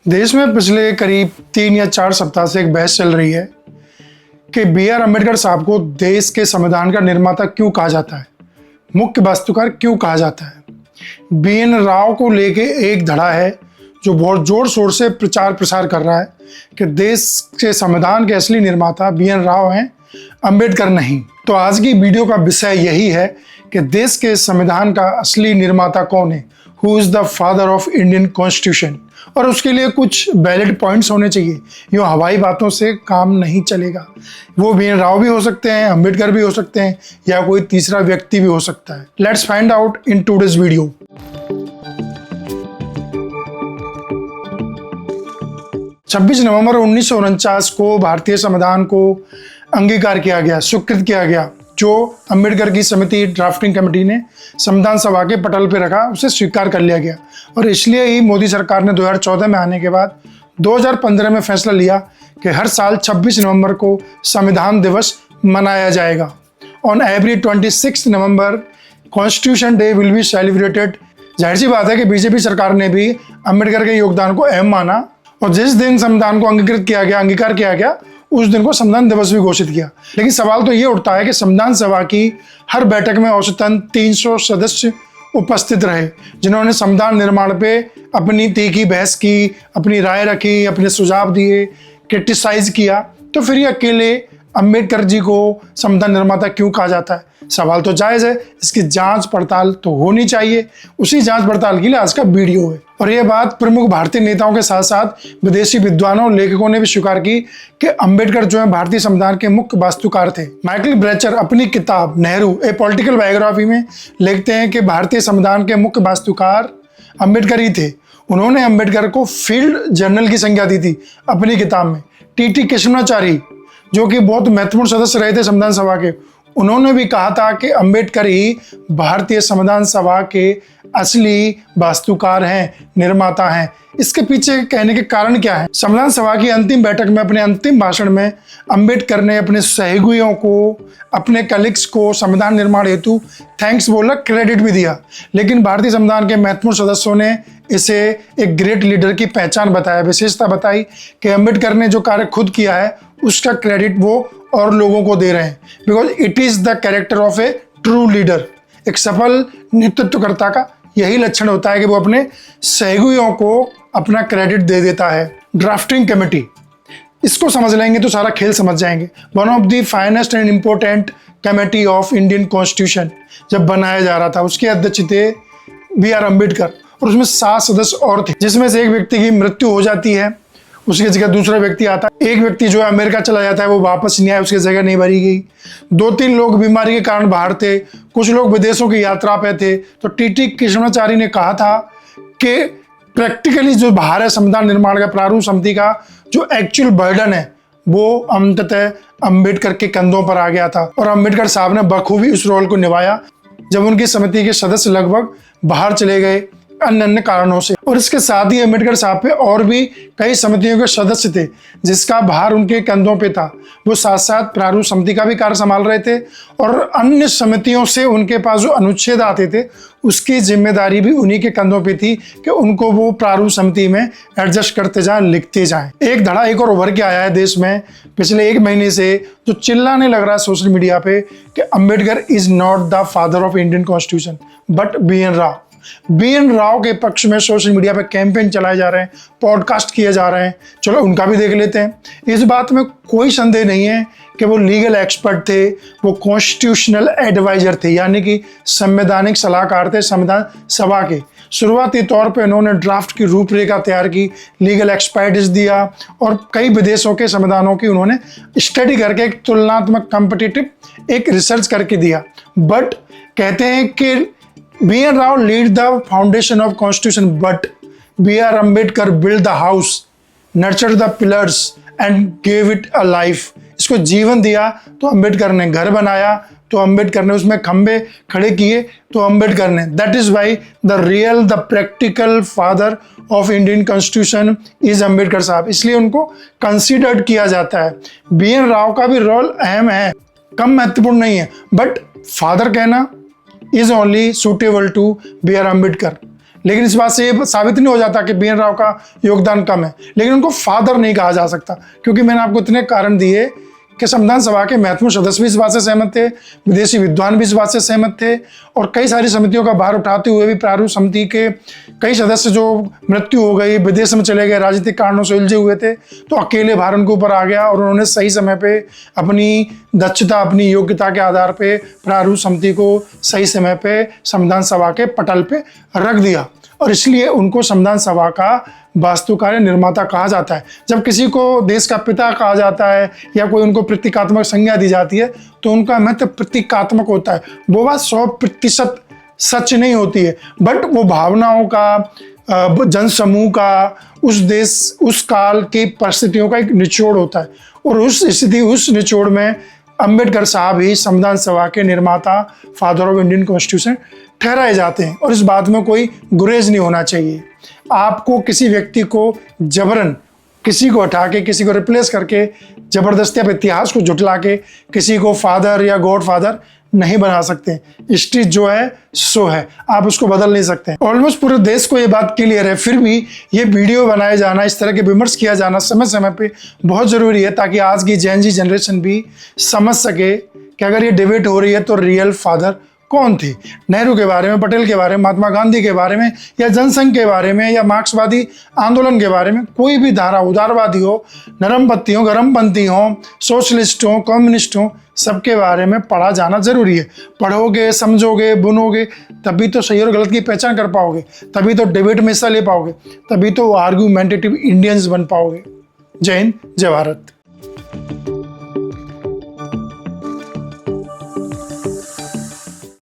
देश में पिछले करीब 3 या 4 सप्ताह से एक बहस चल रही है कि B.R. अम्बेडकर साहब को देश के संविधान का निर्माता क्यों कहा जाता है, मुख्य वास्तुकार क्यों कहा जाता है। B.N. राव को लेके एक धड़ा है जो बहुत जोर शोर से प्रचार प्रसार कर रहा है कि देश के संविधान के असली निर्माता B.N. राव हैं, अम्बेडकर नहीं। तो आज की वीडियो का विषय यही है कि देश के संविधान का असली निर्माता कौन है, who is the father of Indian constitution. और उसके लिए कुछ वैलिड पॉइंट्स होने चाहिए। यूँ हवाई बातों से काम नहीं चलेगा। वो B.N. राव भी हो सकते हैं, अम्बेडकर भी हो सकते हैं, या कोई तीसरा व्यक्ति भी हो सकता है। Let's find out in today's video. छब्बीस नवंबर 1949 को भारतीय संविधान को अंगीकार किया गया, स्वीकृत किया गया। जो अम्बेडकर की समिति ड्राफ्टिंग कमेटी ने संविधान सभा के पटल पर रखा, उसे स्वीकार कर लिया गया। और इसलिए ही मोदी सरकार ने 2014 में आने के बाद 2015 में फैसला लिया कि हर साल 26 नवंबर को संविधान दिवस मनाया जाएगा। On every 26 November constitution day will be celebrated. जाहिर सी बात है कि बीजेपी सरकार ने भी अम्बेडकर के योगदान को अहम माना और जिस दिन संविधान को अंगीकार किया गया उस दिन को संविधान दिवस भी घोषित किया। लेकिन सवाल तो ये उठता है कि संविधान सभा की हर बैठक में औसतन 300 सदस्य उपस्थित रहे, जिन्होंने संविधान निर्माण पे अपनी तीखी बहस की, अपनी राय रखी, अपने सुझाव दिए, क्रिटिसाइज किया। तो फिर ये अकेले अम्बेडकर जी को संविधान निर्माता क्यों कहा जाता है? सवाल तो जायज़ है, इसकी जांच पड़ताल तो होनी चाहिए। उसी जांच पड़ताल के लिए आज का वीडियो है। और यह बात प्रमुख भारतीय नेताओं के साथ साथ विदेशी विद्वानों और लेखकों ने भी स्वीकार की कि अम्बेडकर जो है भारतीय संविधान के मुख्य वास्तुकार थे। माइकल ब्रेचर अपनी किताब नेहरू ए पॉलिटिकल बायोग्राफी में लिखते हैं कि भारतीय संविधान के मुख्य वास्तुकार अम्बेडकर ही थे। उन्होंने अम्बेडकर को फील्ड जर्नल की संज्ञा दी थी अपनी किताब में। टी कृष्णाचारी जो कि बहुत महत्वपूर्ण सदस्य रहे थे संविधान सभा के, उन्होंने भी कहा था कि अम्बेडकर ही भारतीय संविधान सभा के असली वास्तुकार हैं, निर्माता हैं। इसके पीछे कहने के कारण क्या है? संविधान सभा की अंतिम बैठक में अपने अंतिम भाषण में अम्बेडकर ने अपने सहयोगियों को, अपने कलीग्स को संविधान निर्माण हेतु थैंक्स बोला, क्रेडिट भी दिया। लेकिन भारतीय संविधान के महत्वपूर्ण सदस्यों ने इसे एक ग्रेट लीडर की पहचान बताया, विशेषता बताई कि अम्बेडकर ने जो कार्य खुद किया है उसका क्रेडिट वो और लोगों को दे रहे हैं। Because it is the character of A true leader. एक सफल नेतृत्वकर्ता का यही लक्षण होता है कि वो अपने सहयोगियों को अपना क्रेडिट दे देता है। ड्राफ्टिंग कमेटी, इसको समझ लेंगे तो सारा खेल समझ जाएंगे। One of the finest and important committee of Indian constitution जब बनाया जा रहा था, उसके अध्यक्ष थे B.R. अम्बेडकर और उसमें 7 सदस्य और थे, जिसमें से एक व्यक्ति की मृत्यु हो जाती है, उसकी जगह दूसरा व्यक्ति आता है। एक व्यक्ति जो है अमेरिका चला जाता है, वो वापस नहीं आया, उसकी जगह नहीं भरी गई। 2-3 लोग बीमारी के कारण बाहर थे, कुछ लोग विदेशों की यात्रा पे थे। तो टी कृष्णाचारी ने कहा था कि प्रैक्टिकली जो बाहर है संविधान निर्माण का प्रारूप समिति का जो एक्चुअल बर्डन है वो अंततः अम्बेडकर के कंधों पर आ गया था। और अम्बेडकर साहब ने बखूबी उस रोल को निभाया जब उनकी समिति के सदस्य लगभग बाहर चले गए अन्य कारणों से। और इसके साथ ही अम्बेडकर साहब पे और भी कई समितियों के सदस्य थे जिसका भार उनके कंधों पे था। वो साथ साथ प्रारूप समिति का भी कार्य संभाल रहे थे और अन्य समितियों से उनके पास जो अनुच्छेद आते थे उसकी जिम्मेदारी भी उन्हीं के कंधों पे थी कि उनको वो प्रारूप समिति में एडजस्ट करते जाएं, लिखते जाएं। एक धड़ा एक और उभर के आया है देश में पिछले 1 महीने से, जो चिल्लाने लग रहा है सोशल मीडिया पे कि Ambedkar is not the father of Indian constitution but B.N. Rao. B.N. Rao के पक्ष में सोशल मीडिया पे कैंपेन चलाए जा रहे हैं, पॉडकास्ट किए जा रहे हैं। चलो उनका भी देख लेते हैं। इस बात में कोई संदेह नहीं है कि वो लीगल एक्सपर्ट थे, वो कॉन्स्टिट्यूशनल एडवाइजर थे, यानी कि संवैधानिक सलाहकार थे संविधान सभा के। शुरुआती तौर पे उन्होंने ड्राफ्ट की रूपरेखा तैयार की, लीगल एक्सपर्टीज दिया और कई विदेशों के संविधानों की उन्होंने स्टडी करके एक तुलनात्मक कॉम्पिटिटिव एक रिसर्च करके दिया। बट कहते हैं कि B.N. Rao laid the foundation of Constitution, but B.R. Ambedkar built the house, nurtured the pillars and gave it a life. इसको जीवन दिया तो अम्बेडकर ने, घर बनाया तो अम्बेडकर ने, उसमें खंबे खड़े किए तो अम्बेडकर ने। That is why the real, the practical father of Indian Constitution is Ambedkar साहब। इसलिए उनको कंसिडर्ड किया जाता है। B.N. राव का भी रोल अहम है, कम महत्वपूर्ण नहीं है, बट फादर कहना is only suitable to B.R. Ambedkar. लेकिन इस बात से ये साबित नहीं हो जाता कि BN राव का योगदान कम है, लेकिन उनको फादर नहीं कहा जा सकता, क्योंकि मैंने आपको इतने कारण दिए कि संविधान सभा के महत्वपूर्ण सदस्य भी इस बात से सहमत थे, विदेशी विद्वान भी इस बात से सहमत थे, और कई सारी समितियों का भार उठाते हुए भी प्रारूप समिति के कई सदस्य जो मृत्यु हो गई, विदेश में चले गए, राजनीतिक कारणों से उलझे हुए थे, तो अकेले भार उनके ऊपर आ गया और उन्होंने सही समय पे अपनी दक्षता, अपनी योग्यता के आधार पे प्रारूप समिति को सही समय पे संविधान सभा के पटल पे रख दिया, और इसलिए उनको संविधान सभा का वास्तुकार निर्माता कहा जाता है। जब किसी को देश का पिता कहा जाता है या कोई उनको प्रतीकात्मक संज्ञा दी जाती है तो उनका महत्व प्रतीकात्मक होता है। वो बात 100% सच नहीं होती है, बट वो भावनाओं का, जनसमूह का, उस देश, उस काल की परिस्थितियों का एक निचोड़ होता है, और उस स्थिति, उस निचोड़ में अंबेडकर साहब ही संविधान सभा के निर्माता, फादर ऑफ इंडियन कॉन्स्टिट्यूशन ठहराए जाते हैं, और इस बात में कोई गुरेज नहीं होना चाहिए। आपको किसी व्यक्ति को जबरन, किसी को हटा के, किसी को रिप्लेस करके, जबरदस्ती आप इतिहास को झुटला के किसी को फादर या गॉड फादर नहीं बना सकते। हिस्ट्री जो है सो है, आप उसको बदल नहीं सकते। ऑलमोस्ट पूरे देश को ये बात क्लियर है, फिर भी ये वीडियो बनाए जाना, इस तरह के विमर्श किया जाना समय समय पे बहुत ज़रूरी है, ताकि आज की जेन जी जनरेशन भी समझ सके कि अगर ये डिबेट हो रही है तो रियल फादर कौन थे। नेहरू के बारे में, पटेल के बारे में, महात्मा गांधी के बारे में, या जनसंघ के बारे में, या मार्क्सवादी आंदोलन के बारे में, कोई भी धारा, उदारवादी हो, नरमपंथी हो, गरमपंथी हो, सोशलिस्ट हो, कम्युनिस्ट हो, सबके बारे में पढ़ा जाना जरूरी है। पढ़ोगे, समझोगे, बुनोगे, तभी तो सही और गलत की पहचान कर पाओगे, तभी तो डिबेट में हिस्सा ले पाओगे, तभी तो आर्गुमेंटेटिव इंडियंस बन पाओगे। जय हिंद, जय भारत।